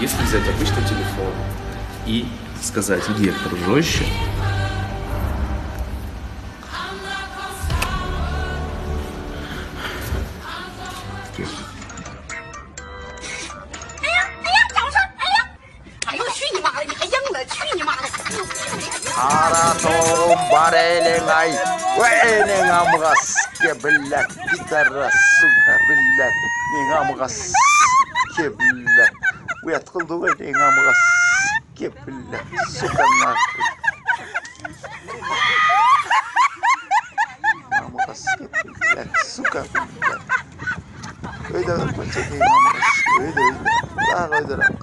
если взять обычный телефон и сказать вектор жестче, Aratom barelengay, wenengamgas kebelat gitara suka belat, nengamgas kebelat, uyat kıldı wenengamgas kebelat suka nak, nengamgas kebelat suka belat, öyle macam nengamgas, öyle, lah öyle rak.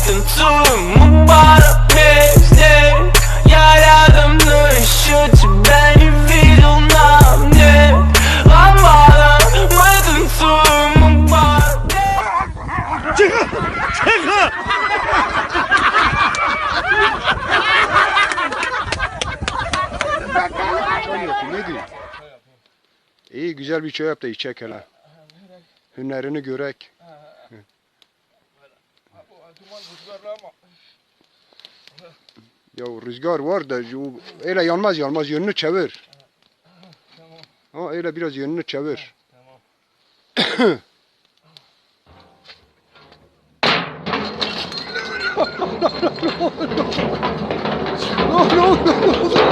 Танцуем мы пара вместе. Я рядом, но еще тебя не видел на мне. Ламбада, мы танцуем мы пара вместе. Тихо! Тихо! Ne diyor? İyi güzel bir çay yap da içecek hele. Hünerini görek. Ya rüzgar var da öyle yanmaz yönünü çevir. Ha öyle biraz yönünü çevir. No.